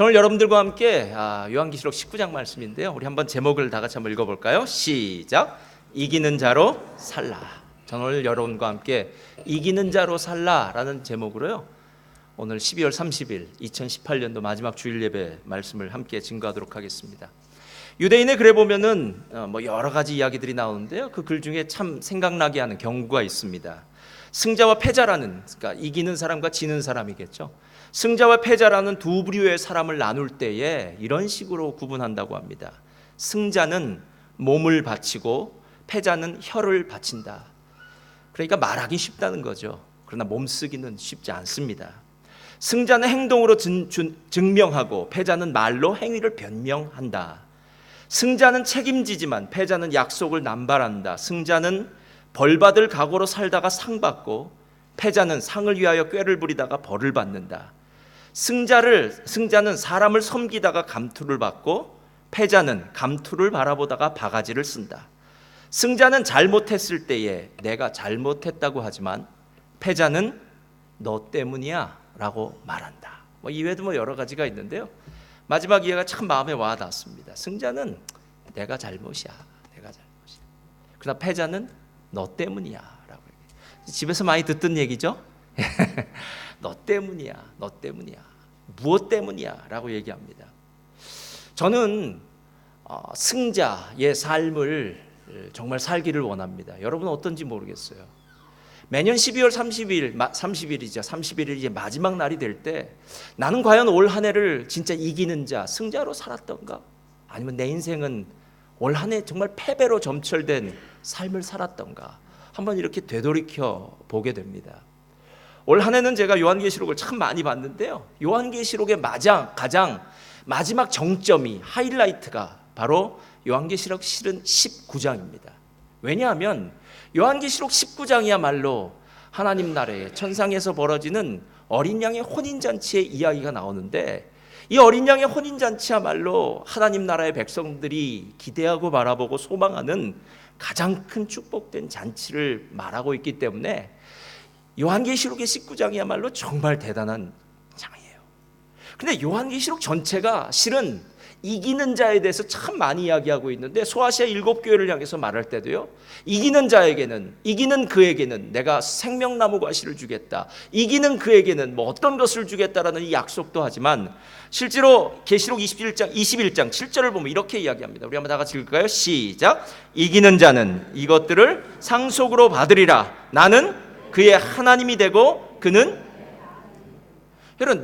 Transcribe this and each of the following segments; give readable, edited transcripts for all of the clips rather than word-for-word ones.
오늘 여러분들과 함께 요한계시록 19장 말씀인데요. 우리 한번 제목을 다 같이 한번 읽어볼까요? 시작. 이기는 자로 살라. 오늘 여러분과 함께 이기는 자로 살라라는 제목으로요. 오늘 12월 30일 2018년도 마지막 주일 예배 말씀을 함께 증거하도록 하겠습니다. 유대인의 글에 보면은 여러 가지 이야기들이 나오는데요. 그 글 중에 참 생각나게 하는 경구가 있습니다. 승자와 패자라는, 그러니까 이기는 사람과 지는 사람이겠죠. 승자와 패자라는 두 부류의 사람을 나눌 때에 이런 식으로 구분한다고 합니다. 승자는 몸을 바치고 패자는 혀를 바친다. 그러니까 말하기 쉽다는 거죠. 그러나 몸쓰기는 쉽지 않습니다. 승자는 행동으로 증명하고 패자는 말로 행위를 변명한다. 승자는 책임지지만 패자는 약속을 남발한다. 승자는 벌받을 각오로 살다가 상 받고 패자는 상을 위하여 꾀를 부리다가 벌을 받는다. 승자는 사람을 섬기다가 감투를 받고 패자는 감투를 바라보다가 바가지를 쓴다. 승자는 잘못했을 때에 내가 잘못했다고 하지만 패자는 너 때문이야 라고 말한다. 이외에도 여러 가지가 있는데요. 마지막 이해가 참 마음에 와 닿습니다. 승자는 내가 잘못이야. 그러나 패자는 너 때문이야 라고 얘기해요. 집에서 많이 듣던 얘기죠. 너 때문이야. 무엇 때문이야 라고 얘기합니다. 저는 승자의 삶을 정말 살기를 원합니다. 여러분은 어떤지 모르겠어요. 매년 12월 30일이죠. 마지막 날이 될 때 나는 과연 올 한 해를 진짜 이기는 자, 승자로 살았던가? 아니면 내 인생은 올 한 해 정말 패배로 점철된 삶을 살았던가? 한번 이렇게 되돌이켜 보게 됩니다. 올 한 해는 제가 요한계시록을 참 많이 봤는데요. 요한계시록의 가장 마지막 정점이 하이라이트가 바로 요한계시록 실은 19장입니다. 왜냐하면 요한계시록 19장이야말로 하나님 나라의 천상에서 벌어지는 어린 양의 혼인잔치의 이야기가 나오는데 이 어린 양의 혼인잔치야말로 하나님 나라의 백성들이 기대하고 바라보고 소망하는 가장 큰 축복된 잔치를 말하고 있기 때문에 요한계시록의 19장이야말로 정말 대단한 장이에요. 근데 요한계시록 전체가 실은 이기는 자에 대해서 참 많이 이야기하고 있는데 소아시아 7교회를 향해서 말할 때도요. 이기는 그에게는 내가 생명나무 과실을 주겠다. 이기는 그에게는 어떤 것을 주겠다라는 이 약속도 하지만 실제로 계시록 21장 7절을 보면 이렇게 이야기합니다. 우리 한번 다 같이 읽을까요? 시작. 이기는 자는 이것들을 상속으로 받으리라. 나는 그의 하나님이 되고 그는 여러분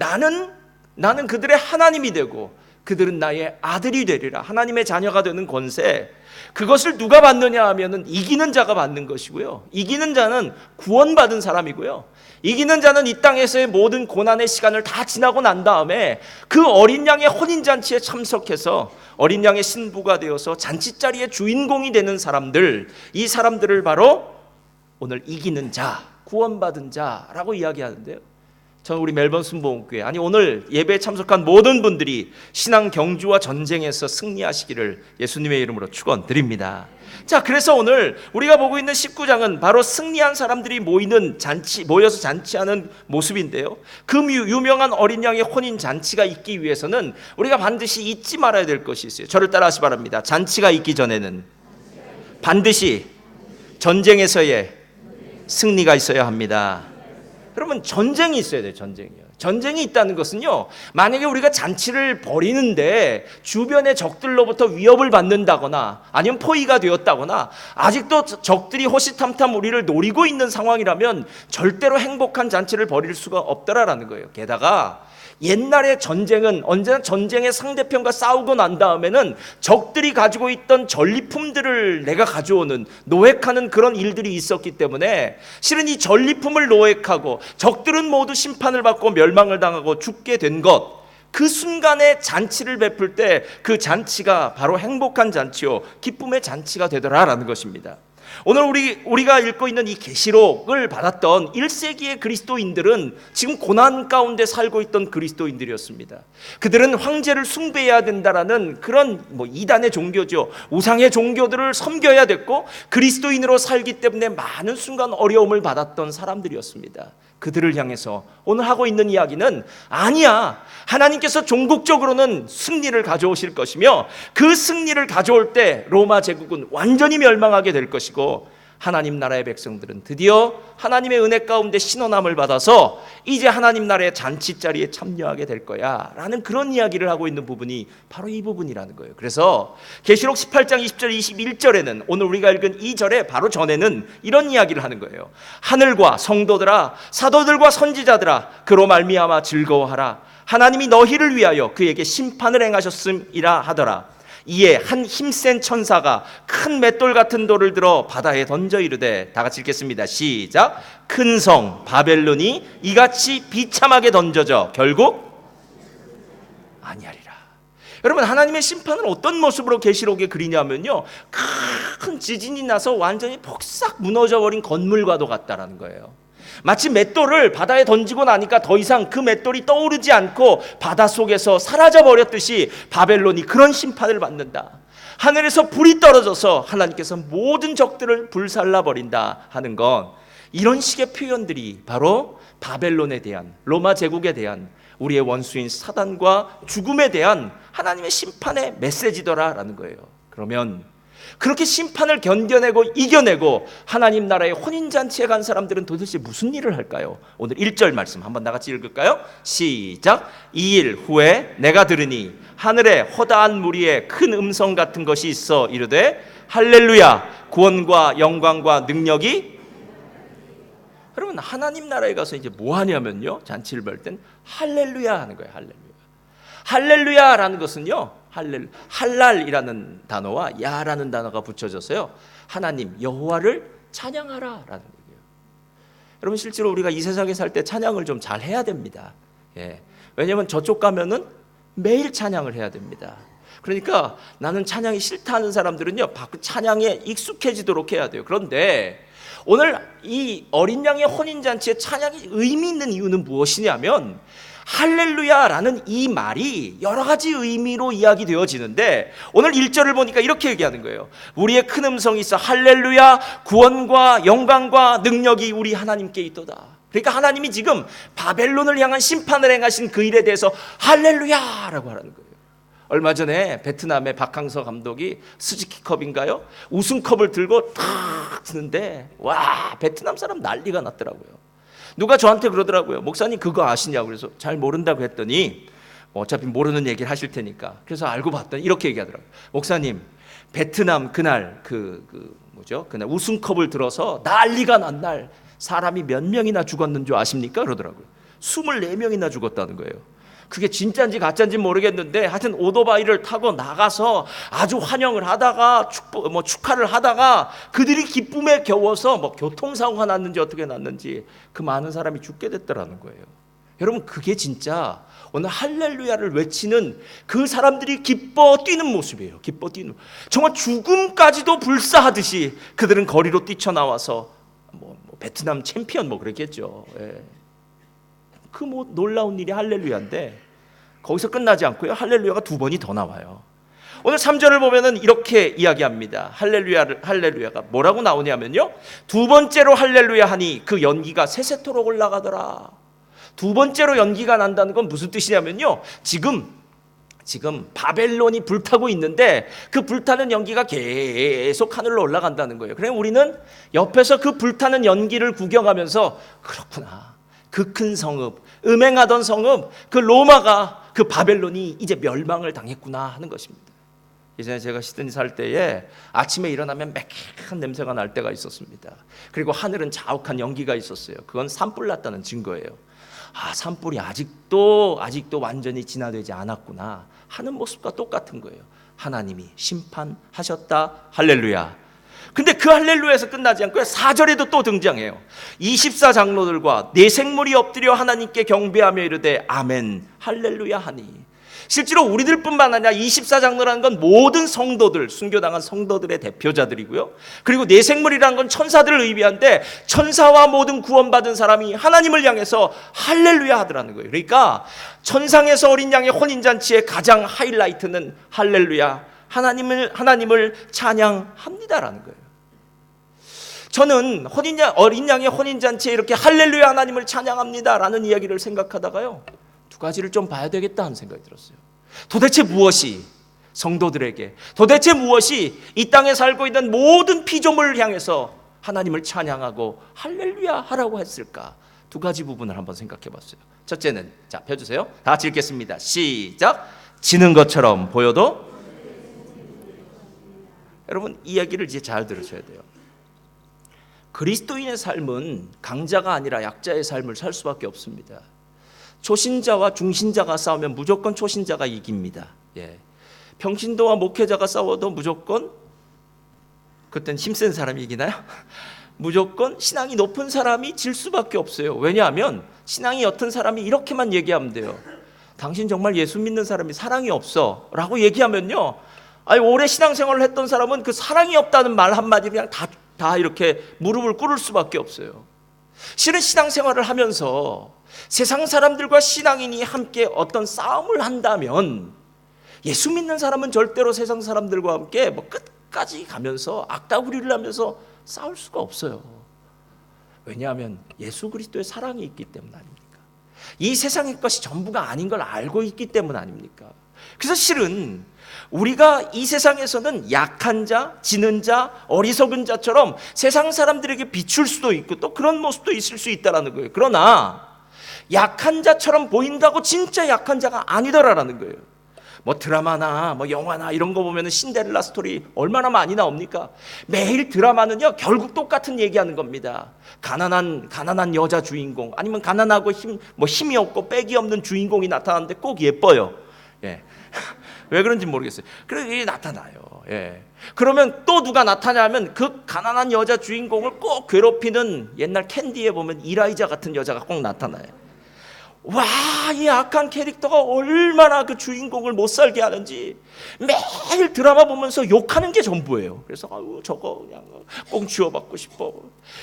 나는 그들의 하나님이 되고 그들은 나의 아들이 되리라. 하나님의 자녀가 되는 권세. 그것을 누가 받느냐 하면은 이기는 자가 받는 것이고요. 이기는 자는 구원받은 사람이고요. 이기는 자는 이 땅에서의 모든 고난의 시간을 다 지나고 난 다음에 그 어린 양의 혼인잔치에 참석해서 어린 양의 신부가 되어서 잔치자리의 주인공이 되는 사람들, 이 사람들을 바로 오늘 이기는 자, 구원받은 자라고 이야기하는데요. 저는 우리 멜번 순복음교회 오늘 예배에 참석한 모든 분들이 신앙 경주와 전쟁에서 승리하시기를 예수님의 이름으로 축원드립니다. 자, 그래서 오늘 우리가 보고 있는 19장은 바로 승리한 사람들이 모여서 잔치하는 모습인데요. 그 유명한 어린 양의 혼인 잔치가 있기 위해서는 우리가 반드시 잊지 말아야 될 것이 있어요. 저를 따라하시 바랍니다. 잔치가 있기 전에는 반드시 전쟁에서의 승리가 있어야 합니다. 그러면 전쟁이 있어야 돼요. 전쟁이 있다는 것은요, 만약에 우리가 잔치를 벌이는데 주변의 적들로부터 위협을 받는다거나 아니면 포위가 되었다거나 아직도 적들이 호시탐탐 우리를 노리고 있는 상황이라면 절대로 행복한 잔치를 벌일 수가 없더라라는 거예요. 게다가 옛날의 전쟁은 언제나 전쟁의 상대편과 싸우고 난 다음에는 적들이 가지고 있던 전리품들을 내가 가져오는 노획하는 그런 일들이 있었기 때문에 실은 이 전리품을 노획하고 적들은 모두 심판을 받고 멸망을 당하고 죽게 된 것, 그 순간에 잔치를 베풀 때 그 잔치가 바로 행복한 잔치요 기쁨의 잔치가 되더라라는 것입니다. 오늘 우리가 읽고 있는 이 계시록을 받았던 1세기의 그리스도인들은 지금 고난 가운데 살고 있던 그리스도인들이었습니다. 그들은 황제를 숭배해야 된다라는 그런 이단의 종교죠. 우상의 종교들을 섬겨야 됐고 그리스도인으로 살기 때문에 많은 순간 어려움을 받았던 사람들이었습니다. 그들을 향해서 오늘 하고 있는 이야기는 아니야, 하나님께서 종국적으로는 승리를 가져오실 것이며 그 승리를 가져올 때 로마 제국은 완전히 멸망하게 될 것이고 하나님 나라의 백성들은 드디어 하나님의 은혜 가운데 신원함을 받아서 이제 하나님 나라의 잔치자리에 참여하게 될 거야 라는 그런 이야기를 하고 있는 부분이 바로 이 부분이라는 거예요. 그래서 계시록 18장 20절 21절에는 오늘 우리가 읽은 이 절에 바로 전에는 이런 이야기를 하는 거예요. 하늘과 성도들아, 사도들과 선지자들아, 그로 말미암아 즐거워하라. 하나님이 너희를 위하여 그에게 심판을 행하셨음이라 하더라. 이에 한 힘센 천사가 큰 맷돌 같은 돌을 들어 바다에 던져 이르되, 다 같이 읽겠습니다. 시작. 큰 성 바벨론이 이같이 비참하게 던져져 결국 아니하리라. 여러분, 하나님의 심판은 어떤 모습으로 계시록에 그리냐면요, 큰 지진이 나서 완전히 폭삭 무너져버린 건물과도 같다라는 거예요. 마치 맷돌을 바다에 던지고 나니까 더 이상 그 맷돌이 떠오르지 않고 바닷속에서 사라져버렸듯이 바벨론이 그런 심판을 받는다. 하늘에서 불이 떨어져서 하나님께서 모든 적들을 불살라버린다 하는 건, 이런 식의 표현들이 바로 바벨론에 대한, 로마 제국에 대한 우리의 원수인 사단과 죽음에 대한 하나님의 심판의 메시지더라라는 거예요. 그러면 그렇게 심판을 견뎌내고 이겨내고 하나님 나라의 혼인잔치에 간 사람들은 도대체 무슨 일을 할까요? 오늘 1절 말씀 한번 나같이 읽을까요? 시작. 2일 후에 내가 들으니 하늘에 허다한 무리에 큰 음성 같은 것이 있어 이르되 할렐루야, 구원과 영광과 능력이. 여러분, 하나님 나라에 가서 이제 뭐 하냐면요, 잔치를 벌 땐 할렐루야 하는 거예요. 할렐루야. 할렐루야라는 것은요, 할랄이라는 단어와 야라는 단어가 붙여져서요, 하나님 여호와를 찬양하라라는 얘기예요. 여러분, 실제로 우리가 이 세상에 살 때 찬양을 좀 잘 해야 됩니다. 예. 왜냐하면 저쪽 가면은 매일 찬양을 해야 됩니다. 그러니까 나는 찬양이 싫다 하는 사람들은요, 찬양에 익숙해지도록 해야 돼요. 그런데 오늘 이 어린 양의 혼인잔치에 찬양이 의미 있는 이유는 무엇이냐면, 할렐루야라는 이 말이 여러 가지 의미로 이야기되어지는데, 오늘 1절을 보니까 이렇게 얘기하는 거예요. 우리의 큰 음성이 있어 할렐루야, 구원과 영광과 능력이 우리 하나님께 있도다. 그러니까 하나님이 지금 바벨론을 향한 심판을 행하신 그 일에 대해서 할렐루야라고 하라는 거예요. 얼마 전에 베트남의 박항서 감독이 스즈키컵인가요? 우승컵을 들고 탁 드는데, 와, 베트남 사람 난리가 났더라고요. 누가 저한테 그러더라고요. 목사님 그거 아시냐고. 그래서 잘 모른다고 했더니, 어차피 모르는 얘기를 하실 테니까, 그래서 알고 봤더니 이렇게 얘기하더라고요. 목사님, 베트남 그날 그날 우승컵을 들어서 난리가 난 날 사람이 몇 명이나 죽었는 줄 아십니까? 그러더라고요. 24명이나 죽었다는 거예요. 그게 진짜인지 가짜인지 모르겠는데, 하여튼 오토바이를 타고 나가서 아주 환영을 하다가 축하를 하다가 그들이 기쁨에 겨워서 교통사고가 났는지 어떻게 났는지 그 많은 사람이 죽게 됐더라는 거예요. 여러분, 그게 진짜 오늘 할렐루야를 외치는 그 사람들이 기뻐 뛰는 모습이에요. 기뻐 뛰는, 정말 죽음까지도 불사하듯이 그들은 거리로 뛰쳐나와서 베트남 챔피언 그랬겠죠. 예. 그 놀라운 일이 할렐루야인데, 거기서 끝나지 않고요, 할렐루야가 2번이 더 나와요. 오늘 3절을 보면은 이렇게 이야기합니다. 할렐루야가 뭐라고 나오냐면요, 2번째로 할렐루야 하니 그 연기가 세세토록 올라가더라. 2번째로 연기가 난다는 건 무슨 뜻이냐면요, 지금 바벨론이 불타고 있는데 그 불타는 연기가 계속 하늘로 올라간다는 거예요. 그럼 우리는 옆에서 그 불타는 연기를 구경하면서, 그렇구나, 그 큰 성읍, 음행하던 성읍, 그 로마가, 그 바벨론이 이제 멸망을 당했구나 하는 것입니다. 예전에 제가 시드니 살 때에 아침에 일어나면 매캐한 냄새가 날 때가 있었습니다. 그리고 하늘은 자욱한 연기가 있었어요. 그건 산불 났다는 증거예요. 아, 산불이 아직도 완전히 진화되지 않았구나 하는 모습과 똑같은 거예요. 하나님이 심판하셨다. 할렐루야. 근데 그 할렐루야에서 끝나지 않고요, 4절에도 또 등장해요. 24장로들과 네 생물이 엎드려 하나님께 경배하며 이르되 아멘 할렐루야 하니. 실제로 우리들뿐만 아니라 24장로라는 건 모든 성도들, 순교당한 성도들의 대표자들이고요, 그리고 네 생물이라는 건 천사들을 의미한데, 천사와 모든 구원받은 사람이 하나님을 향해서 할렐루야 하더라는 거예요. 그러니까 천상에서 어린 양의 혼인잔치의 가장 하이라이트는 할렐루야, 하나님을 찬양합니다라는 거예요. 저는 어린 양의 혼인잔치에 이렇게 할렐루야 하나님을 찬양합니다라는 이야기를 생각하다가요, 두 가지를 좀 봐야 되겠다 하는 생각이 들었어요. 도대체 무엇이 성도들에게, 도대체 무엇이 이 땅에 살고 있는 모든 피조물을 향해서 하나님을 찬양하고 할렐루야 하라고 했을까? 두 가지 부분을 한번 생각해 봤어요. 첫째는, 자, 펴주세요. 다 같이 읽겠습니다. 시작. 지는 것처럼 보여도. 여러분, 이 이야기를 이제 잘 들으셔야 돼요. 그리스도인의 삶은 강자가 아니라 약자의 삶을 살 수밖에 없습니다. 초신자와 중신자가 싸우면 무조건 초신자가 이깁니다. 예. 평신도와 목회자가 싸워도 무조건, 그땐 힘센 사람이 이기나요? 무조건 신앙이 높은 사람이 질 수밖에 없어요. 왜냐하면 신앙이 옅은 사람이 이렇게만 얘기하면 돼요. 당신 정말 예수 믿는 사람이 사랑이 없어 라고 얘기하면요, 아니, 오래 신앙생활을 했던 사람은 그 사랑이 없다는 말 한마디 그냥 다 이렇게 무릎을 꿇을 수밖에 없어요. 실은 신앙생활을 하면서 세상 사람들과 신앙인이 함께 어떤 싸움을 한다면, 예수 믿는 사람은 절대로 세상 사람들과 함께 끝까지 가면서 악다구리를 하면서 싸울 수가 없어요. 왜냐하면 예수 그리스도의 사랑이 있기 때문 아닙니까? 이 세상의 것이 전부가 아닌 걸 알고 있기 때문 아닙니까? 그래서 실은 우리가 이 세상에서는 약한 자, 지는 자, 어리석은 자처럼 세상 사람들에게 비출 수도 있고 또 그런 모습도 있을 수 있다는 거예요. 그러나 약한 자처럼 보인다고 진짜 약한 자가 아니더라라는 거예요. 뭐 드라마나 뭐 영화나 이런 거 보면은 신데렐라 스토리 얼마나 많이 나옵니까? 매일 드라마는요, 결국 똑같은 얘기하는 겁니다. 가난한 여자 주인공, 아니면 가난하고 힘이 없고 빽이 없는 주인공이 나타나는데 꼭 예뻐요. 예. 왜 그런지 모르겠어요. 그래서 이게 나타나요. 예. 그러면 또 누가 나타나면 그 가난한 여자 주인공을 꼭 괴롭히는, 옛날 캔디에 보면 이라이자 같은 여자가 꼭 나타나요. 와, 이 악한 캐릭터가 얼마나 그 주인공을 못 살게 하는지 매일 드라마 보면서 욕하는 게 전부예요. 그래서 아유, 저거 그냥 꼭 쥐어받고 싶어.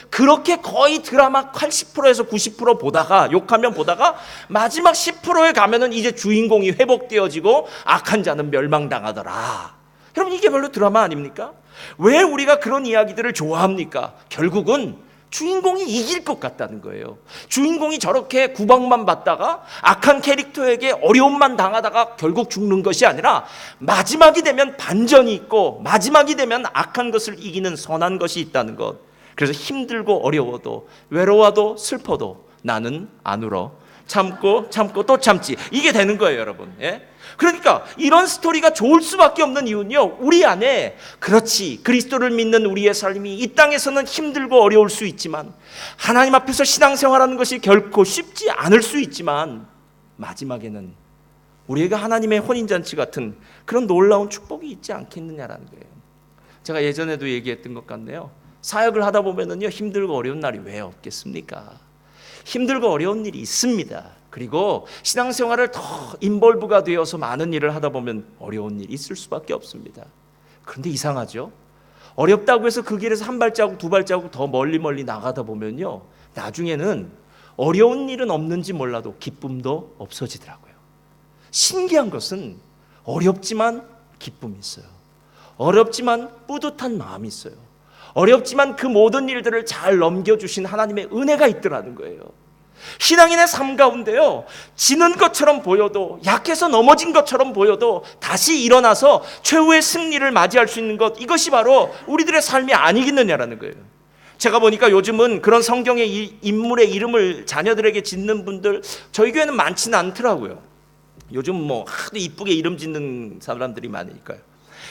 그렇게 거의 드라마 80%에서 90% 보다가, 욕하면 보다가 마지막 10%에 가면은 이제 주인공이 회복되어지고 악한 자는 멸망당하더라. 여러분, 이게 별로 드라마 아닙니까? 왜 우리가 그런 이야기들을 좋아합니까? 결국은 주인공이 이길 것 같다는 거예요. 주인공이 저렇게 구박만 받다가 악한 캐릭터에게 어려움만 당하다가 결국 죽는 것이 아니라 마지막이 되면 반전이 있고 마지막이 되면 악한 것을 이기는 선한 것이 있다는 것. 그래서 힘들고 어려워도 외로워도 슬퍼도 나는 안 울어. 참고 또 참지. 이게 되는 거예요, 여러분. 예? 그러니까 이런 스토리가 좋을 수밖에 없는 이유는요, 우리 안에, 그렇지, 그리스도를 믿는 우리의 삶이 이 땅에서는 힘들고 어려울 수 있지만, 하나님 앞에서 신앙생활하는 것이 결코 쉽지 않을 수 있지만, 마지막에는 우리에게 하나님의 혼인잔치 같은 그런 놀라운 축복이 있지 않겠느냐라는 거예요. 제가 예전에도 얘기했던 것 같네요. 사역을 하다 보면은요, 힘들고 어려운 날이 왜 없겠습니까? 힘들고 어려운 일이 있습니다. 그리고 신앙생활을 더 인볼브가 되어서 많은 일을 하다 보면 어려운 일이 있을 수밖에 없습니다. 그런데 이상하죠? 어렵다고 해서 그 길에서 한 발자국 두 발자국 더 멀리 나가다 보면요, 나중에는 어려운 일은 없는지 몰라도 기쁨도 없어지더라고요. 신기한 것은 어렵지만 기쁨이 있어요. 어렵지만 뿌듯한 마음이 있어요. 어렵지만 그 모든 일들을 잘 넘겨주신 하나님의 은혜가 있더라는 거예요. 신앙인의 삶 가운데요, 지는 것처럼 보여도, 약해서 넘어진 것처럼 보여도 다시 일어나서 최후의 승리를 맞이할 수 있는 것, 이것이 바로 우리들의 삶이 아니겠느냐라는 거예요. 제가 보니까 요즘은 그런 성경의 인물의 이름을 자녀들에게 짓는 분들 저희 교회는 많지는 않더라고요. 요즘 뭐 하도 이쁘게 이름 짓는 사람들이 많으니까요.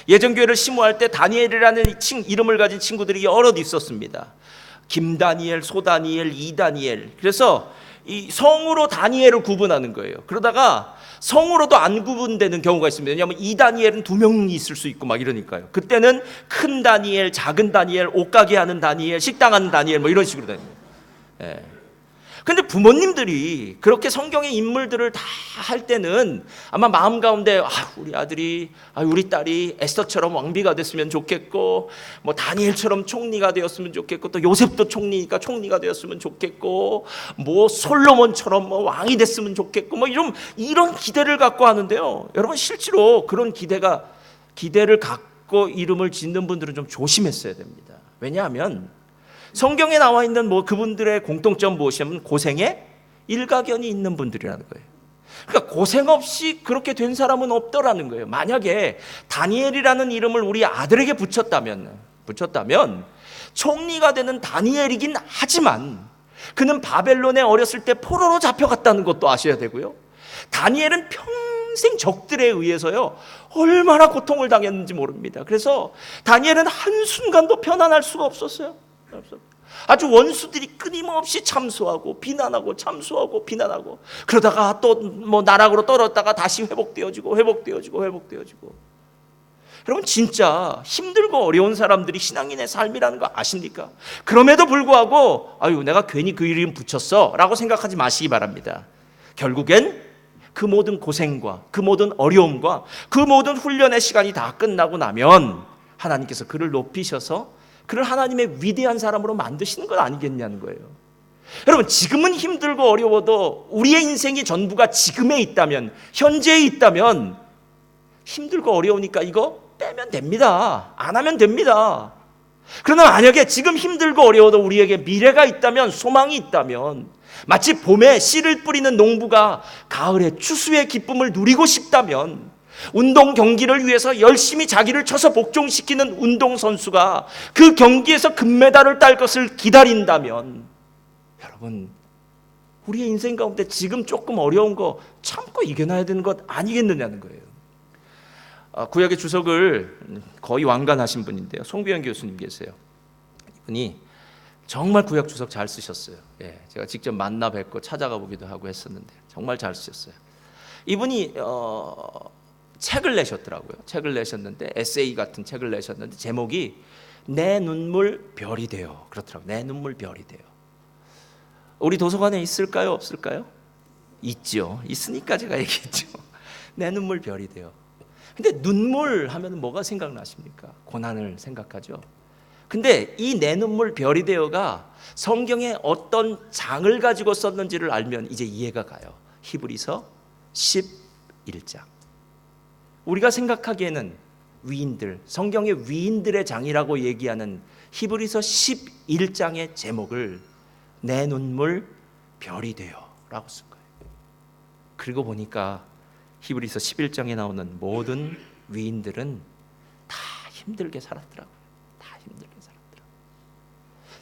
예전 교회를 심호할 때 다니엘이라는 이름을 가진 친구들이 여럿 있었습니다. 김다니엘, 소다니엘, 이다니엘. 그래서 이 성으로 다니엘을 구분하는 거예요. 그러다가 성으로도 안 구분되는 경우가 있습니다. 왜냐하면 이다니엘은 두 명이 있을 수 있고 막 이러니까요. 그때는 큰 다니엘, 작은 다니엘, 옷가게 하는 다니엘, 식당하는 다니엘 뭐 이런 식으로 다니요. 예. 근데 부모님들이 그렇게 성경의 인물들을 다 할 때는 아마 마음 가운데 우리 아들이, 우리 딸이 에스더처럼 왕비가 됐으면 좋겠고, 뭐 다니엘처럼 총리가 되었으면 좋겠고, 또 요셉도 총리니까 총리가 되었으면 좋겠고, 뭐 솔로몬처럼 뭐 왕이 됐으면 좋겠고, 뭐 이런 기대를 갖고 하는데요. 여러분, 실제로 그런 기대를 갖고 이름을 짓는 분들은 좀 조심했어야 됩니다. 왜냐하면 성경에 나와 있는 그분들의 공통점 무엇이냐면 고생에 일가견이 있는 분들이라는 거예요. 그러니까 고생 없이 그렇게 된 사람은 없더라는 거예요. 만약에 다니엘이라는 이름을 우리 아들에게 붙였다면 총리가 되는 다니엘이긴 하지만 그는 바벨론에 어렸을 때 포로로 잡혀갔다는 것도 아셔야 되고요. 다니엘은 평생 적들에 의해서요 얼마나 고통을 당했는지 모릅니다. 그래서 다니엘은 한순간도 편안할 수가 없었어요. 아주 원수들이 끊임없이 참소하고 비난하고 참소하고 비난하고, 그러다가 또 나락으로 떨어졌다가 다시 회복되어지고. 여러분, 진짜 힘들고 어려운 사람들이 신앙인의 삶이라는 거 아십니까? 그럼에도 불구하고 내가 괜히 그 이름 붙였어 라고 생각하지 마시기 바랍니다. 결국엔 그 모든 고생과 그 모든 어려움과 그 모든 훈련의 시간이 다 끝나고 나면 하나님께서 그를 높이셔서 그를 하나님의 위대한 사람으로 만드시는 건 아니겠냐는 거예요. 여러분, 지금은 힘들고 어려워도 우리의 인생의 전부가 지금에 있다면, 현재에 있다면 힘들고 어려우니까 이거 빼면 됩니다. 안 하면 됩니다. 그러나 만약에 지금 힘들고 어려워도 우리에게 미래가 있다면, 소망이 있다면, 마치 봄에 씨를 뿌리는 농부가 가을에 추수의 기쁨을 누리고 싶다면, 운동 경기를 위해서 열심히 자기를 쳐서 복종시키는 운동선수가 그 경기에서 금메달을 딸 것을 기다린다면, 여러분, 우리의 인생 가운데 지금 조금 어려운 거 참고 이겨놔야 되는 것 아니겠느냐는 거예요. 구약의 주석을 거의 완간하신 분인데요, 송비현 교수님 계세요. 이분이 정말 구약 주석 잘 쓰셨어요. 제가 직접 만나 뵙고 찾아가 보기도 하고 했었는데 정말 잘 쓰셨어요. 이분이 책을 내셨더라고요. 책을 내셨는데, 에세이 같은 책을 내셨는데 제목이 내 눈물 별이 되어, 그렇더라고요. 내 눈물 별이 되어. 우리 도서관에 있을까요? 없을까요? 있죠. 있으니까 제가 얘기했죠. 내 눈물 별이 되어. 근데 눈물 하면 뭐가 생각나십니까? 고난을 생각하죠. 근데 이 내 눈물 별이 되어가 성경에 어떤 장을 가지고 썼는지를 알면 이제 이해가 가요. 히브리서 11장. 우리가 생각하기에는 위인들, 성경의 위인들의 장이라고 얘기하는 히브리서 11장의 제목을 내 눈물 별이 되어라고 쓴 거예요. 그리고 보니까 히브리서 11장에 나오는 모든 위인들은 다 힘들게 살았더라고요. 다 힘들게 살았더라고요.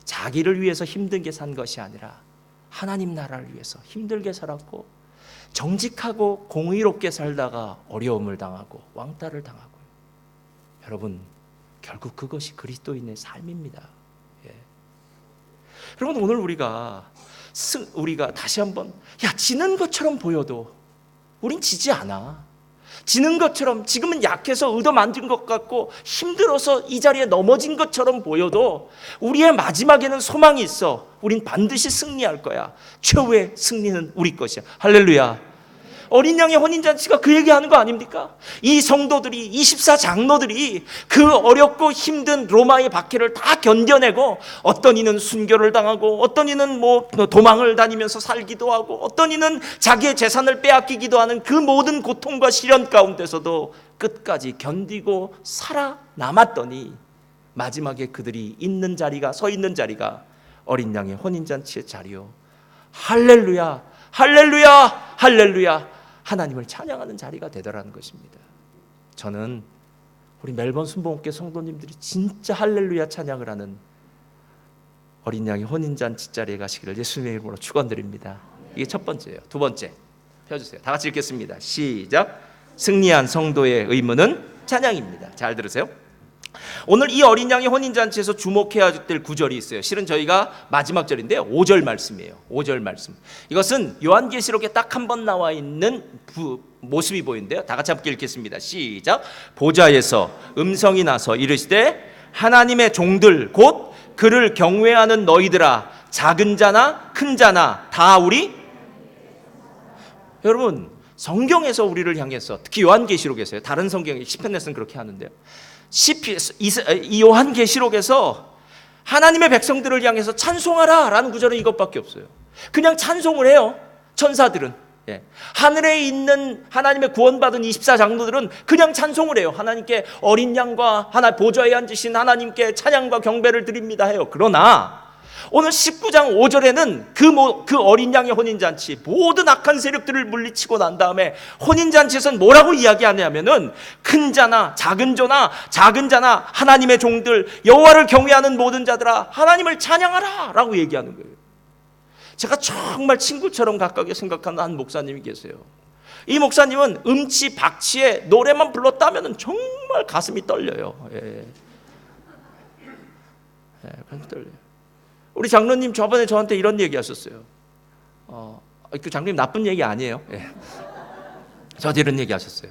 자기를 위해서 힘들게 산 것이 아니라 하나님 나라를 위해서 힘들게 살았고, 정직하고 공의롭게 살다가 어려움을 당하고 왕따를 당하고요. 여러분, 결국 그것이 그리스도인의 삶입니다. 여러분, 오늘 우리가 다시 한번 지는 것처럼 보여도 우린 지지 않아. 지는 것처럼, 지금은 약해서 얻어만든 것 같고 힘들어서 이 자리에 넘어진 것처럼 보여도 우리의 마지막에는 소망이 있어. 우린 반드시 승리할 거야. 최후의 승리는 우리 것이야. 할렐루야. 어린 양의 혼인잔치가 그 얘기하는 거 아닙니까? 이 성도들이, 24장로들이 그 어렵고 힘든 로마의 박해를 다 견뎌내고, 어떤 이는 순교를 당하고, 어떤 이는 도망을 다니면서 살기도 하고, 어떤 이는 자기의 재산을 빼앗기기도 하는 그 모든 고통과 시련 가운데서도 끝까지 견디고 살아남았더니 마지막에 그들이 있는 자리가, 서 있는 자리가 어린 양의 혼인잔치의 자리요. 할렐루야, 할렐루야, 할렐루야. 하나님을 찬양하는 자리가 되더라는 것입니다. 저는 우리 멜번 순복음교회 성도님들이 진짜 할렐루야 찬양을 하는 어린 양의 혼인잔치 자리에 가시기를 예수님의 이름으로 축원드립니다. 이게 첫 번째예요. 두 번째 펴주세요. 다 같이 읽겠습니다. 시작. 승리한 성도의 의무는 찬양입니다. 잘 들으세요. 오늘 이 어린 양의 혼인잔치에서 주목해야 될 구절이 있어요. 실은 저희가 마지막 절인데요, 5절 말씀이에요. 5절 말씀. 이것은 요한계시록에 딱 한 번 나와 있는 모습이 보이는데요, 다 같이 함께 읽겠습니다. 시작. 보좌에서 음성이 나서 이르시되 하나님의 종들 곧 그를 경외하는 너희들아, 작은 자나 큰 자나 다 우리. 여러분, 성경에서 우리를 향해서, 특히 요한계시록에서요, 다른 성경이 시편에서는 그렇게 하는데요, 이 요한계시록에서 하나님의 백성들을 향해서 찬송하라 라는 구절은 이것밖에 없어요. 그냥 찬송을 해요. 천사들은, 하늘에 있는 하나님의 구원받은 24장로들은 그냥 찬송을 해요. 하나님께, 어린 양과 보좌에 앉으신 하나님께 찬양과 경배를 드립니다 해요. 그러나 오늘 19장 5절에는 그 어린 양의 혼인잔치, 모든 악한 세력들을 물리치고 난 다음에 혼인잔치에서는 뭐라고 이야기하냐면은 큰 자나 작은 자나 하나님의 종들, 여호와를 경외하는 모든 자들아 하나님을 찬양하라 라고 얘기하는 거예요. 제가 정말 친구처럼 가깝게 생각하는 한 목사님이 계세요. 이 목사님은 음치 박치에 노래만 불렀다면 정말 가슴이 떨려요. 가슴이 떨려요. 우리 장로님 저번에 저한테 이런 얘기 하셨어요. 그 장로님 나쁜 얘기 아니에요. 저한테 이런 얘기 하셨어요.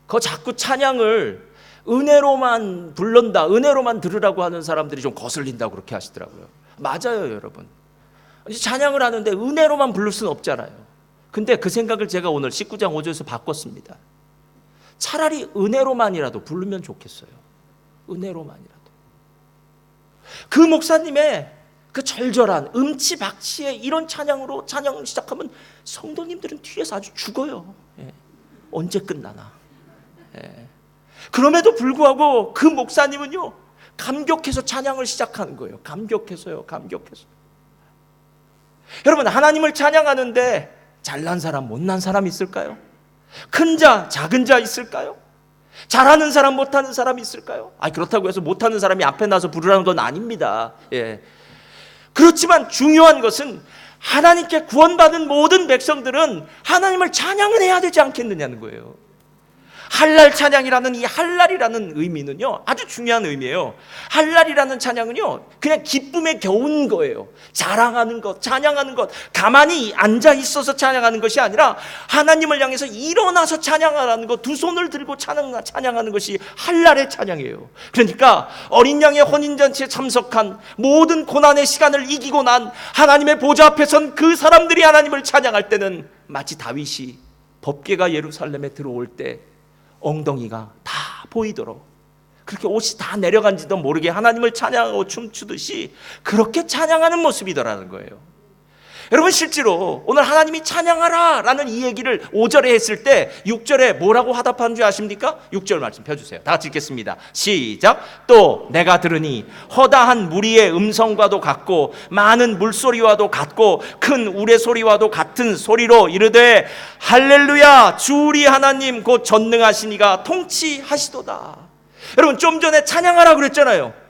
그 자꾸 찬양을 은혜로만 부른다, 은혜로만 들으라고 하는 사람들이 좀 거슬린다고 그렇게 하시더라고요. 맞아요, 여러분. 찬양을 하는데 은혜로만 부를 수는 없잖아요. 근데 그 생각을 제가 오늘 19장 5절에서 바꿨습니다. 차라리 은혜로만이라도 부르면 좋겠어요. 은혜로만이라도. 그 목사님의 그 절절한 음치박치의 이런 찬양으로 찬양을 시작하면 성도님들은 뒤에서 아주 죽어요. 언제 끝나나. 그럼에도 불구하고 그 목사님은요, 감격해서 찬양을 시작하는 거예요. 감격해서요. 여러분, 하나님을 찬양하는데 잘난 사람, 못난 사람 있을까요? 큰 자, 작은 자 있을까요? 잘하는 사람, 못하는 사람 있을까요? 그렇다고 해서 못하는 사람이 앞에 나서 부르라는 건 아닙니다. 그렇지만 중요한 것은 하나님께 구원받은 모든 백성들은 하나님을 찬양을 해야 되지 않겠느냐는 거예요. 할랄 찬양이라는 이 할랄이라는 의미는요, 아주 중요한 의미예요. 할랄이라는 찬양은요, 그냥 기쁨에 겨운 거예요. 자랑하는 것, 찬양하는 것, 가만히 앉아 있어서 찬양하는 것이 아니라 하나님을 향해서 일어나서 찬양하라는 것, 두 손을 들고 찬양하는 것이 할랄의 찬양이에요. 그러니까 어린 양의 혼인잔치에 참석한 모든 고난의 시간을 이기고 난 하나님의 보좌 앞에 선 그 사람들이 하나님을 찬양할 때는 마치 다윗이 법궤가 예루살렘에 들어올 때 엉덩이가 다 보이도록 그렇게 옷이 다 내려간지도 모르게 하나님을 찬양하고 춤추듯이 그렇게 찬양하는 모습이더라는 거예요. 여러분, 실제로 오늘 하나님이 찬양하라 라는 이 얘기를 5절에 했을 때 6절에 뭐라고 화답하는 줄 아십니까? 6절 말씀 펴주세요. 다 같이 읽겠습니다. 시작. 또 내가 들으니 허다한 무리의 음성과도 같고 많은 물소리와도 같고 큰 우레소리와도 같은 소리로 이르되 할렐루야, 주 우리 하나님 곧 전능하시니가 통치하시도다. 여러분, 좀 전에 찬양하라 그랬잖아요.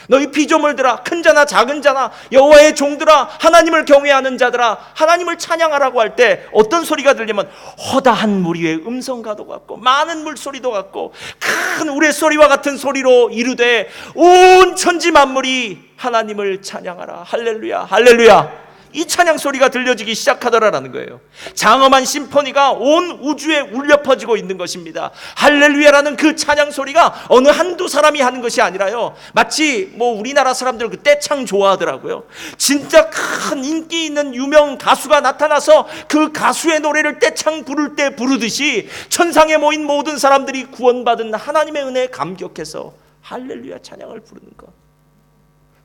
너희 피조물들아, 큰 자나 작은 자나 여호와의 종들아, 하나님을 경외하는 자들아, 하나님을 찬양하라고 할 때 어떤 소리가 들리면 허다한 무리의 음성과도 같고 많은 물소리도 같고 큰 우레소리와 같은 소리로 이르되 온 천지 만물이 하나님을 찬양하라. 할렐루야, 할렐루야. 이 찬양 소리가 들려지기 시작하더라라는 거예요. 장엄한 심포니가 온 우주에 울려 퍼지고 있는 것입니다. 할렐루야라는 그 찬양 소리가 어느 한두 사람이 하는 것이 아니라요, 마치 우리나라 사람들 그 떼창 좋아하더라고요. 진짜 큰 인기 있는 유명 가수가 나타나서 그 가수의 노래를 떼창 부를 때 부르듯이 천상에 모인 모든 사람들이 구원받은 하나님의 은혜에 감격해서 할렐루야 찬양을 부르는 것.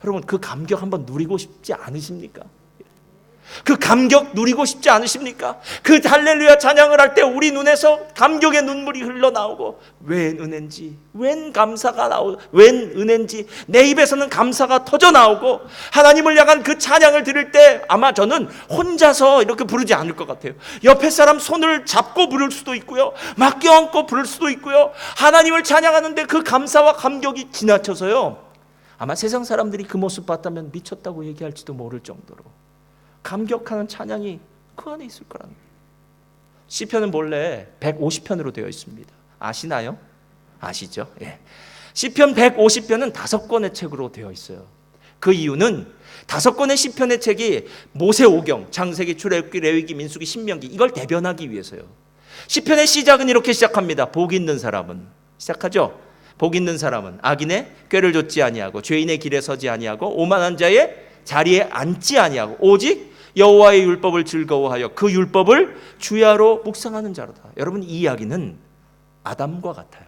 여러분, 그 감격 한번 누리고 싶지 않으십니까? 그 감격 누리고 싶지 않으십니까? 그 할렐루야 찬양을 할 때 우리 눈에서 감격의 눈물이 흘러나오고 웬 은혜인지, 웬 감사가 나오고, 웬 은혜인지 내 입에서는 감사가 터져 나오고 하나님을 향한 그 찬양을 들을 때 아마 저는 혼자서 이렇게 부르지 않을 것 같아요. 옆에 사람 손을 잡고 부를 수도 있고요, 막 껴안고 부를 수도 있고요. 하나님을 찬양하는데 그 감사와 감격이 지나쳐서요, 아마 세상 사람들이 그 모습 봤다면 미쳤다고 얘기할지도 모를 정도로 감격하는 찬양이 그 안에 있을 거라는 거예요. 시편은 본래 150편으로 되어 있습니다. 아시나요? 아시죠? 시편 150편은 5권의 책으로 되어 있어요. 그 이유는 5권의 시편의 책이 모세오경, 창세기, 출애굽기, 레위기, 민수기, 신명기, 이걸 대변하기 위해서요. 시편의 시작은 이렇게 시작합니다. 복 있는 사람은, 시작하죠. 복 있는 사람은 악인의 꾀를 좇지 아니하고 죄인의 길에 서지 아니하고 오만한 자의 자리에 앉지 아니하고 오직 여호와의 율법을 즐거워하여 그 율법을 주야로 묵상하는 자로다. 여러분, 이 이야기는 아담과 같아요.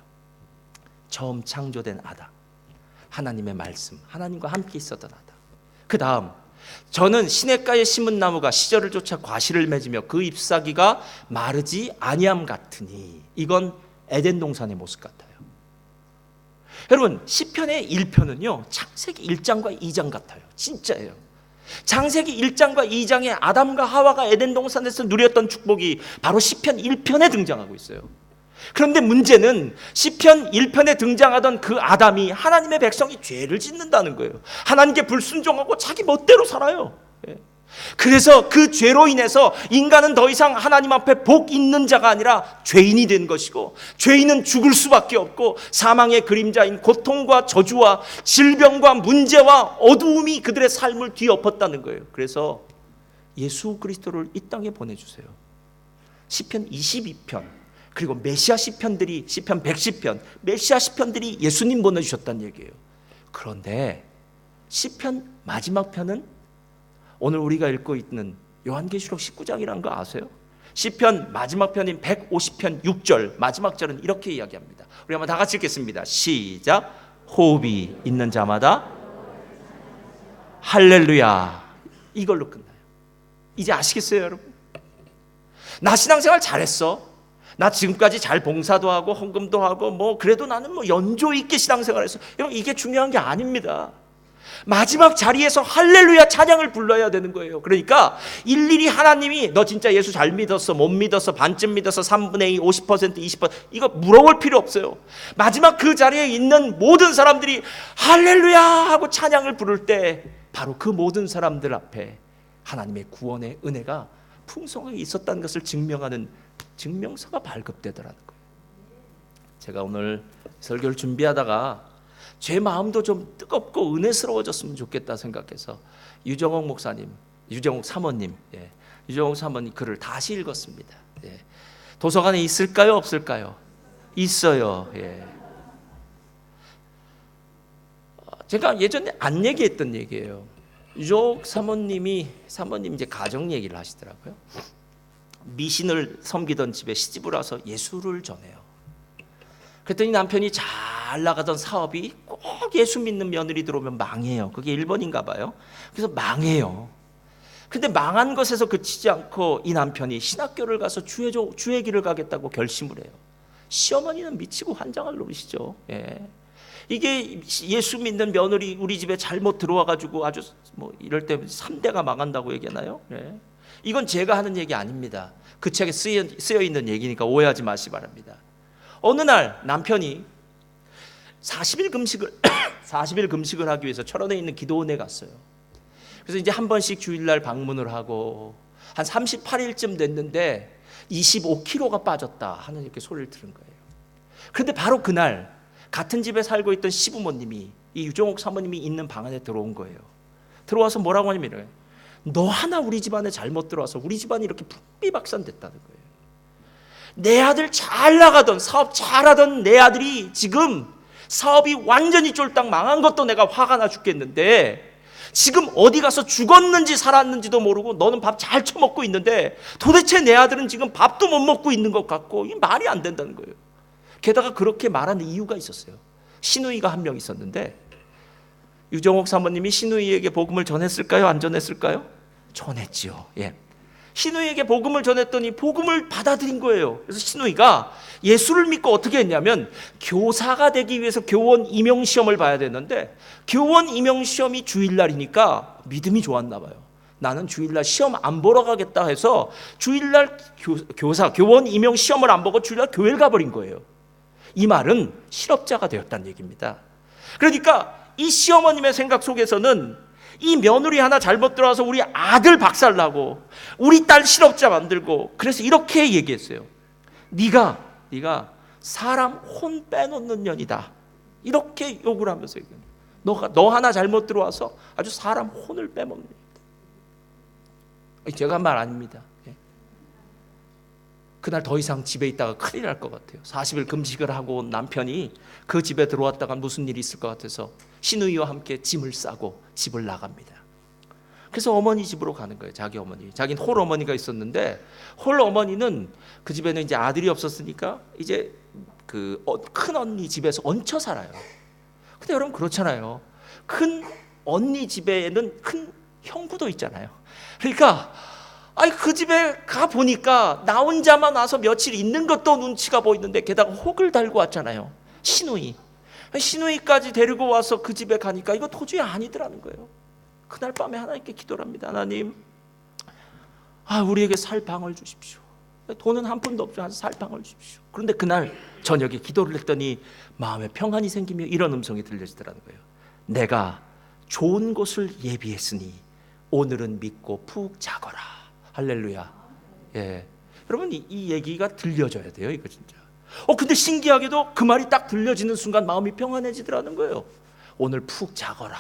처음 창조된 아담, 하나님의 말씀, 하나님과 함께 있었던 아담. 그 다음, 저는 시냇가에 심은 나무가 시절을 쫓아 과실을 맺으며 그 잎사귀가 마르지 아니함 같으니, 이건 에덴 동산의 모습 같아요. 여러분, 시편의 1편은요 창세기 1장과 2장 같아요. 진짜예요. 창세기 1장과 2장에 아담과 하와가 에덴 동산에서 누렸던 축복이 바로 시편 1편에 등장하고 있어요. 그런데 문제는 시편 1편에 등장하던 그 아담이 하나님의 백성이 죄를 짓는다는 거예요. 하나님께 불순종하고 자기 멋대로 살아요. 그래서 그 죄로 인해서 인간은 더 이상 하나님 앞에 복 있는 자가 아니라 죄인이 된 것이고, 죄인은 죽을 수밖에 없고 사망의 그림자인 고통과 저주와 질병과 문제와 어두움이 그들의 삶을 뒤엎었다는 거예요. 그래서 예수 그리스도를 이 땅에 보내주세요. 시편 22편 그리고 메시아 시편들이, 시편 110편, 메시아 시편들이 예수님 보내주셨다는 얘기예요. 그런데 시편 마지막 편은 오늘 우리가 읽고 있는 요한계시록 19장이라는 거 아세요? 시편 마지막 편인 150편 6절 마지막 절은 이렇게 이야기합니다. 우리 한번 다 같이 읽겠습니다. 시작. 호흡이 있는 자마다 할렐루야. 이걸로 끝나요. 이제 아시겠어요, 여러분? 나 신앙생활 잘했어. 나 지금까지 잘 봉사도 하고 헌금도 하고 그래도 나는 연조 있게 신앙생활했어. 여러분, 이게 중요한 게 아닙니다. 마지막 자리에서 할렐루야 찬양을 불러야 되는 거예요. 그러니까 일일이 하나님이 너 진짜 예수 잘 믿었어, 못 믿었어, 반쯤 믿었어, 3분의 2, 50%, 20% 이거 물어볼 필요 없어요. 마지막 그 자리에 있는 모든 사람들이 할렐루야 하고 찬양을 부를 때 바로 그 모든 사람들 앞에 하나님의 구원의 은혜가 풍성하게 있었다는 것을 증명하는 증명서가 발급되더라는 거예요. 제가 오늘 설교를 준비하다가 제 마음도 좀 뜨겁고 은혜스러워졌으면 좋겠다 생각해서 유정옥 목사님, 유정옥 사모님, 유정옥 사모님 글을 다시 읽었습니다. 도서관에 있을까요, 없을까요? 있어요. 제가 예전에 안 얘기했던 얘기예요. 유정옥 사모님 이제 가정 얘기를 하시더라고요. 미신을 섬기던 집에 시집을 와서 예수를 전해요. 그랬더니 남편이 잘 나가던 사업이 꼭 예수 믿는 며느리 들어오면 망해요. 그게 1번인가 봐요. 그래서 망해요. 근데 망한 것에서 그치지 않고 이 남편이 신학교를 가서 주의 길을 가겠다고 결심을 해요. 시어머니는 미치고 환장할 노릇이죠. 이게 예수 믿는 며느리 우리 집에 잘못 들어와가지고 아주 이럴 때 3대가 망한다고 얘기하나요? 이건 제가 하는 얘기 아닙니다. 그 책에 쓰여 있는 얘기니까 오해하지 마시기 바랍니다. 어느 날 남편이 40일 금식을 하기 위해서 철원에 있는 기도원에 갔어요. 그래서 이제 한 번씩 주일날 방문을 하고 한 38일쯤 됐는데 25kg가 빠졌다 하는 이렇게 소리를 들은 거예요. 그런데 바로 그날 같은 집에 살고 있던 시부모님이 이 유정옥 사모님이 있는 방 안에 들어온 거예요. 들어와서 뭐라고 하냐면 너 하나 우리 집안에 잘못 들어와서 우리 집안이 이렇게 풍비박산됐다는 거예요. 내 아들 잘 나가던 사업 잘하던 내 아들이 지금 사업이 완전히 쫄딱 망한 것도 내가 화가 나 죽겠는데 지금 어디 가서 죽었는지 살았는지도 모르고 너는 밥 잘 처먹고 있는데 도대체 내 아들은 지금 밥도 못 먹고 있는 것 같고 이 말이 안 된다는 거예요. 게다가 그렇게 말하는 이유가 있었어요. 시누이가 한 명 있었는데 유정옥 사모님이 시누이에게 복음을 전했을까요? 안 전했을까요? 전했지요. 시누이에게 복음을 전했더니 복음을 받아들인 거예요. 그래서 시누이가 예수를 믿고 어떻게 했냐면 교사가 되기 위해서 교원 임용 시험을 봐야 되는데 교원 임용 시험이 주일날이니까 믿음이 좋았나 봐요. 나는 주일날 시험 안 보러 가겠다 해서 주일날 교원 임용 시험을 안 보고 주일날 교회를 가버린 거예요. 이 말은 실업자가 되었다는 얘기입니다. 그러니까 이 시어머님의 생각 속에서는 이 며느리 하나 잘못 들어와서 우리 아들 박살나고 우리 딸 실업자 만들고 그래서 이렇게 얘기했어요. 네가 사람 혼 빼놓는 년이다. 이렇게 욕을 하면서 얘기해요. 너 하나 잘못 들어와서 아주 사람 혼을 빼먹는 년이다. 제가 한 말 아닙니다. 그날 더 이상 집에 있다가 큰일 날 것 같아요. 40일 금식을 하고 온 남편이 그 집에 들어왔다가 무슨 일이 있을 것 같아서 시누이와 함께 짐을 싸고 집을 나갑니다. 그래서 어머니 집으로 가는 거예요. 자기 어머니. 자기는 홀 어머니가 있었는데 홀 어머니는 그 집에는 이제 아들이 없었으니까 이제 그 큰 언니 집에서 얹혀 살아요. 근데 여러분 그렇잖아요. 큰 언니 집에는 큰 형부도 있잖아요. 그러니까 그 집에 가 보니까 나 혼자만 와서 며칠 있는 것도 눈치가 보이는데 게다가 혹을 달고 왔잖아요. 시누이. 시누이까지 데리고 와서 그 집에 가니까 이거 도저히 아니더라는 거예요. 그날 밤에 하나님께 기도를 합니다. 하나님, 우리에게 살 방을 주십시오. 돈은 한 푼도 없지만 살 방을 주십시오. 그런데 그날 저녁에 기도를 했더니 마음에 평안이 생기며 이런 음성이 들려지더라는 거예요. 내가 좋은 곳을 예비했으니 오늘은 믿고 푹 자거라. 할렐루야. 예, 여러분 이 얘기가 들려져야 돼요. 이거 진짜. 근데 신기하게도 그 말이 딱 들려지는 순간 마음이 평안해지더라는 거예요. 오늘 푹 자거라.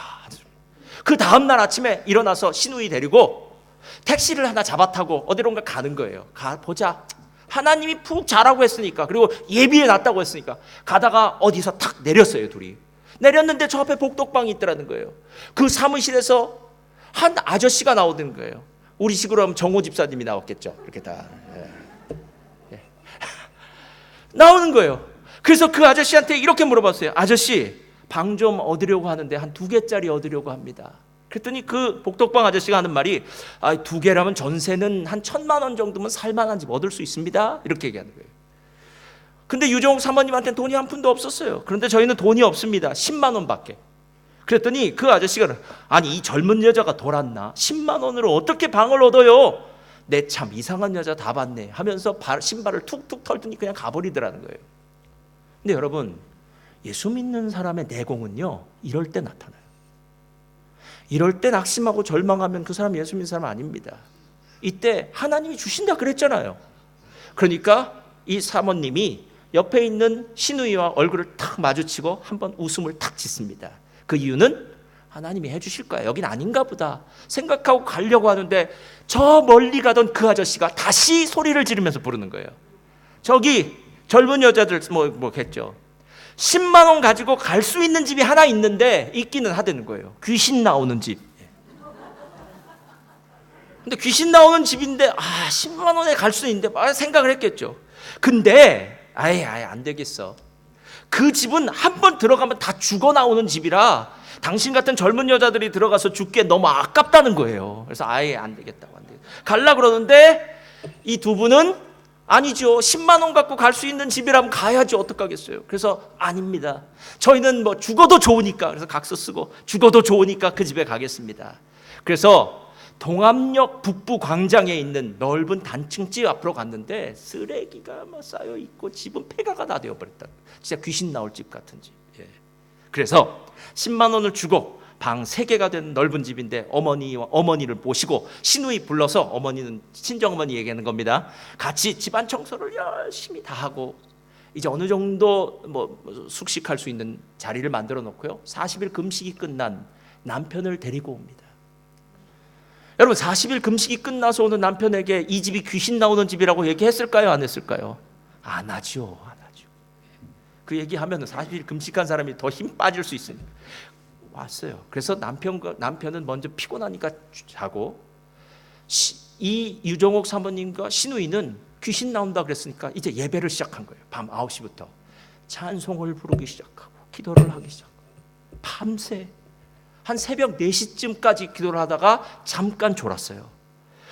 그 다음날 아침에 일어나서 시누이 데리고 택시를 하나 잡아 타고 어디론가 가는 거예요. 가보자. 하나님이 푹 자라고 했으니까, 그리고 예비해 놨다고 했으니까 가다가 어디서 탁 내렸어요. 둘이 내렸는데 저 앞에 복덕방이 있더라는 거예요. 그 사무실에서 한 아저씨가 나오는 거예요. 우리 식으로 하면 정호 집사님이 나왔겠죠. 이렇게 다 나오는 거예요. 그래서 그 아저씨한테 이렇게 물어봤어요. 아저씨, 방 좀 얻으려고 하는데 한 2개짜리 얻으려고 합니다. 그랬더니 그 복덕방 아저씨가 하는 말이 2개라면 전세는 한 1,000만 원 정도면 살만한 집 얻을 수 있습니다. 이렇게 얘기하는 거예요. 근데 유정욱 사모님한테는 돈이 한 푼도 없었어요. 그런데 저희는 돈이 없습니다. 10만 원밖에. 그랬더니 그 아저씨가 이 젊은 여자가 돌았나? 10만 원으로 어떻게 방을 얻어요? 내 참 이상한 여자 다 봤네 하면서 신발을 툭툭 털더니 그냥 가버리더라는 거예요. 근데 여러분, 예수 믿는 사람의 내공은요, 이럴 때 나타나요. 이럴 때 낙심하고 절망하면 그 사람 예수 믿는 사람 아닙니다. 이때 하나님이 주신다 그랬잖아요. 그러니까 이 사모님이 옆에 있는 시누이와 얼굴을 탁 마주치고 한번 웃음을 탁 짓습니다. 그 이유는 하나님이 해주실 거야, 여긴 아닌가 보다 생각하고 가려고 하는데 저 멀리 가던 그 아저씨가 다시 소리를 지르면서 부르는 거예요. 저기 젊은 여자들 뭐겠죠. 10만 원 가지고 갈 수 있는 집이 하나 있는데 있기는 하다는 거예요. 귀신 나오는 집. 근데 귀신 나오는 집인데 10만 원에 갈 수 있는데 생각을 했겠죠. 근데 아예 안 되겠어. 그 집은 한 번 들어가면 다 죽어 나오는 집이라 당신 같은 젊은 여자들이 들어가서 죽기에 너무 아깝다는 거예요. 그래서 아예 안 되겠다고 갈라 그러는데 이 두 분은 아니죠. 10만 원 갖고 갈 수 있는 집이라면 가야지 어떡하겠어요. 그래서 아닙니다. 저희는 죽어도 좋으니까, 그래서 각서 쓰고 죽어도 좋으니까 그 집에 가겠습니다. 그래서 동암역 북부 광장에 있는 넓은 단층집 앞으로 갔는데 쓰레기가 쌓여 있고 집은 폐가가 다 되어버렸다. 진짜 귀신 나올 집 같은 집. 그래서 10만 원을 주고 방 3개가 된 넓은 집인데 어머니를 모시고 시누이 불러서, 어머니는 친정어머니 얘기하는 겁니다. 같이 집안 청소를 열심히 다 하고 이제 어느 정도 숙식할 수 있는 자리를 만들어 놓고요. 40일 금식이 끝난 남편을 데리고 옵니다. 여러분, 40일 금식이 끝나서 오는 남편에게 이 집이 귀신 나오는 집이라고 얘기했을까요? 안 했을까요? 안 하죠. 그 얘기하면 40일 금식한 사람이 더 힘 빠질 수 있으니까 왔어요. 그래서 남편은 먼저 피곤하니까 자고, 이 유정옥 사모님과 시누이는 귀신 나온다 그랬으니까 이제 예배를 시작한 거예요. 밤 9시부터 찬송을 부르기 시작하고 기도를 하기 시작하고 밤새 한 새벽 4시쯤까지 기도를 하다가 잠깐 졸았어요.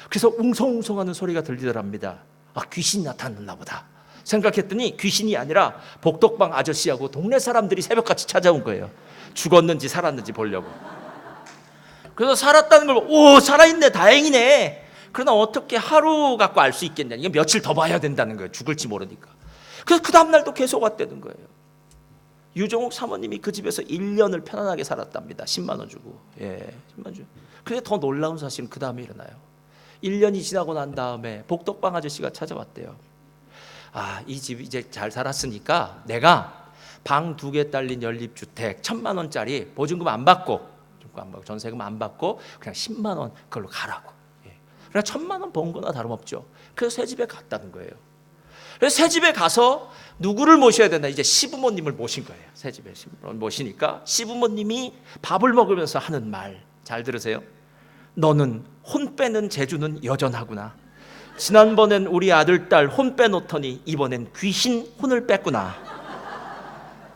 그래서 웅성웅성하는 소리가 들리더랍니다. 귀신 나타났나 보다 생각했더니 귀신이 아니라 복덕방 아저씨하고 동네 사람들이 새벽같이 찾아온 거예요. 죽었는지 살았는지 보려고. 그래서 살았다는 걸 살아있네, 다행이네. 그러나 어떻게 하루 갖고 알 수 있겠냐, 이게 며칠 더 봐야 된다는 거예요. 죽을지 모르니까. 그래서 그 다음날도 계속 왔다는 거예요. 유정옥 사모님이 그 집에서 1년을 편안하게 살았답니다. 10만 원 주고. 10만 원 주고. 근데 더 놀라운 사실은 그 다음에 일어나요. 1년이 지나고 난 다음에 복덕방 아저씨가 찾아왔대요. 이 집 이제 잘 살았으니까 내가 방 2개 딸린 연립주택 1,000만 원짜리 보증금 안 받고 전세금 안 받고 그냥 10만 원 그걸로 가라고. 그냥 1,000만 원 번 거나 다름없죠. 그래서 새 집에 갔다는 거예요. 그래서 새 집에 가서 누구를 모셔야 되나, 이제 시부모님을 모신 거예요. 새 집에 시부모님을 모시니까 시부모님이 밥을 먹으면서 하는 말 잘 들으세요. 너는 혼 빼는 재주는 여전하구나. 지난번엔 우리 아들 딸 혼 빼놓더니 이번엔 귀신 혼을 뺐구나.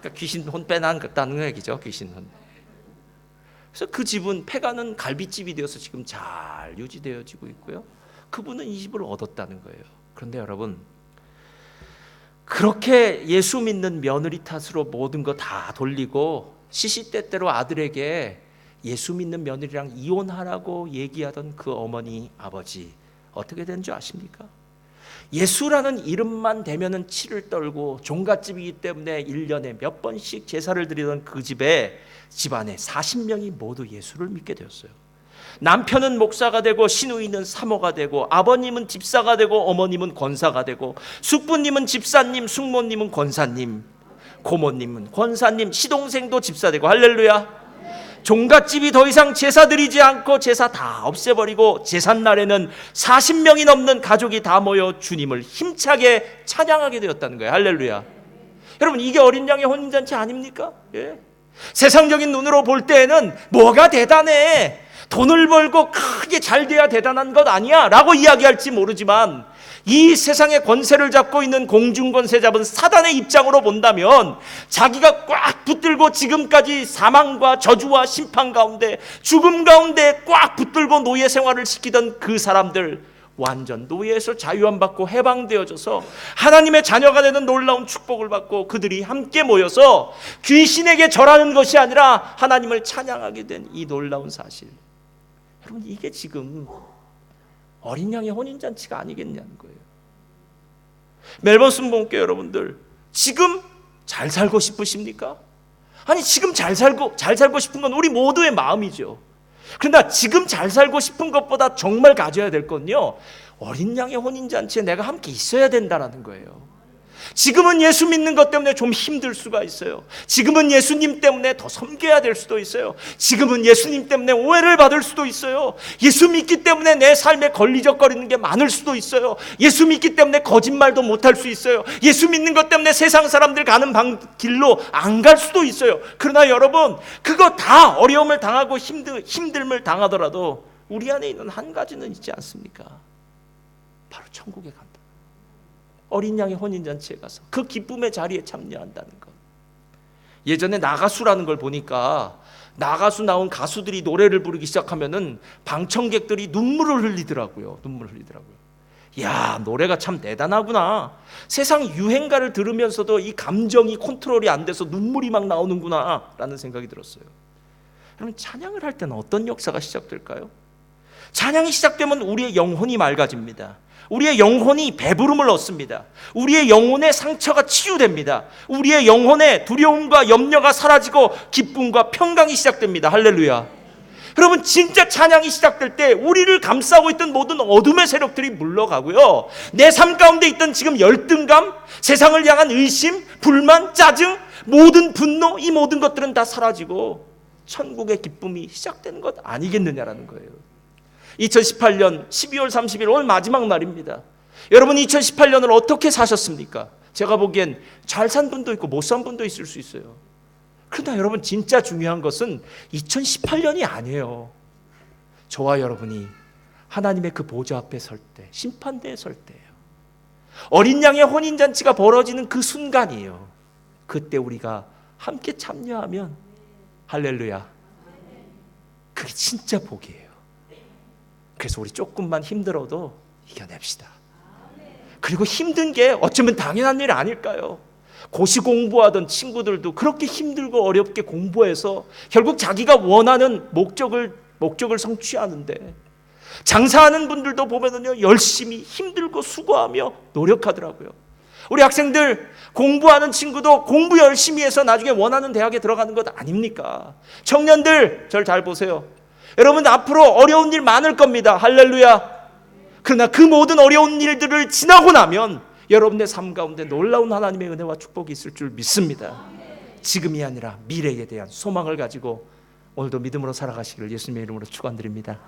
그러니까 귀신 혼 빼놨다는 얘기죠. 귀신 혼. 그래서 그 집은 폐가는 갈비집이 되어서 지금 잘 유지되어지고 있고요. 그분은 이 집을 얻었다는 거예요. 그런데 여러분, 그 그렇게 예수 믿는 며느리 탓으로 모든 거 다 돌리고 시시때때로 아들에게 예수 믿는 며느리랑 이혼하라고 얘기하던 그 어머니 아버지 어떻게 된 줄 아십니까? 예수라는 이름만 대면은 치를 떨고 종갓집이기 때문에 1년에 몇 번씩 제사를 드리던 그 집안에 40명이 모두 예수를 믿게 되었어요. 남편은 목사가 되고 시누이는 사모가 되고 아버님은 집사가 되고 어머님은 권사가 되고 숙부님은 집사님, 숙모님은 권사님, 고모님은 권사님, 시동생도 집사 되고 할렐루야. 종갓집이 더 이상 제사 드리지 않고 제사 다 없애버리고 제삿날에는 40명이 넘는 가족이 다 모여 주님을 힘차게 찬양하게 되었다는 거예요. 할렐루야. 여러분, 이게 어린 양의 혼인잔치 아닙니까? 예. 세상적인 눈으로 볼 때에는 뭐가 대단해, 돈을 벌고 크게 잘 돼야 대단한 것 아니야 라고 이야기할지 모르지만, 이 세상의 권세를 잡고 있는 공중권세 잡은 사단의 입장으로 본다면 자기가 꽉 붙들고 지금까지 사망과 저주와 심판 가운데, 죽음 가운데 꽉 붙들고 노예 생활을 시키던 그 사람들, 완전 노예에서 자유함받고 해방되어져서 하나님의 자녀가 되는 놀라운 축복을 받고 그들이 함께 모여서 귀신에게 절하는 것이 아니라 하나님을 찬양하게 된 이 놀라운 사실, 여러분, 이게 지금 어린 양의 혼인잔치가 아니겠냐는 거예요. 멜번 순복음교회 여러분들, 지금 잘 살고 싶으십니까? 아니, 지금 잘 살고 싶은 건 우리 모두의 마음이죠. 그러나 지금 잘 살고 싶은 것보다 정말 가져야 될 건요, 어린 양의 혼인잔치에 내가 함께 있어야 된다는 거예요. 지금은 예수 믿는 것 때문에 좀 힘들 수가 있어요. 지금은 예수님 때문에 더 섬겨야 될 수도 있어요. 지금은 예수님 때문에 오해를 받을 수도 있어요. 예수 믿기 때문에 내 삶에 걸리적거리는 게 많을 수도 있어요. 예수 믿기 때문에 거짓말도 못할 수 있어요. 예수 믿는 것 때문에 세상 사람들 가는 길로 안 갈 수도 있어요. 그러나 여러분, 그거 다 어려움을 당하고 힘듦을 당하더라도 우리 안에 있는 한 가지는 있지 않습니까? 바로 천국에 간다. 어린 양의 혼인잔치에 가서 그 기쁨의 자리에 참여한다는 것. 예전에 나가수라는 걸 보니까, 나가수 나온 가수들이 노래를 부르기 시작하면은 방청객들이 눈물을 흘리더라고요. 야, 노래가 참 대단하구나. 세상 유행가를 들으면서도 이 감정이 컨트롤이 안 돼서 눈물이 막 나오는구나 라는 생각이 들었어요. 여러분, 찬양을 할 때는 어떤 역사가 시작될까요? 찬양이 시작되면 우리의 영혼이 맑아집니다. 우리의 영혼이 배부름을 얻습니다. 우리의 영혼의 상처가 치유됩니다. 우리의 영혼의 두려움과 염려가 사라지고 기쁨과 평강이 시작됩니다. 할렐루야. 여러분, 진짜 찬양이 시작될 때 우리를 감싸고 있던 모든 어둠의 세력들이 물러가고요, 내 삶 가운데 있던 지금 열등감, 세상을 향한 의심, 불만, 짜증, 모든 분노, 이 모든 것들은 다 사라지고 천국의 기쁨이 시작되는 것 아니겠느냐라는 거예요. 2018년 12월 30일 오늘 마지막 날입니다. 여러분, 2018년을 어떻게 사셨습니까? 제가 보기엔 잘 산 분도 있고 못 산 분도 있을 수 있어요. 그러나 여러분, 진짜 중요한 것은 2018년이 아니에요. 저와 여러분이 하나님의 그 보좌 앞에 설 때, 심판대에 설 때예요. 어린 양의 혼인잔치가 벌어지는 그 순간이에요. 그때 우리가 함께 참여하면, 할렐루야, 그게 진짜 복이에요. 그래서 우리 조금만 힘들어도 이겨냅시다. 그리고 힘든 게 어쩌면 당연한 일 아닐까요? 고시 공부하던 친구들도 그렇게 힘들고 어렵게 공부해서 결국 자기가 원하는 목적을 성취하는데, 장사하는 분들도 보면은요, 열심히 힘들고 수고하며 노력하더라고요. 우리 학생들 공부하는 친구도 공부 열심히 해서 나중에 원하는 대학에 들어가는 것 아닙니까? 청년들, 저를 잘 보세요. 여러분, 앞으로 어려운 일 많을 겁니다. 할렐루야. 그러나 그 모든 어려운 일들을 지나고 나면 여러분의 삶 가운데 놀라운 하나님의 은혜와 축복이 있을 줄 믿습니다. 지금이 아니라 미래에 대한 소망을 가지고 오늘도 믿음으로 살아가시기를 예수님의 이름으로 축원드립니다.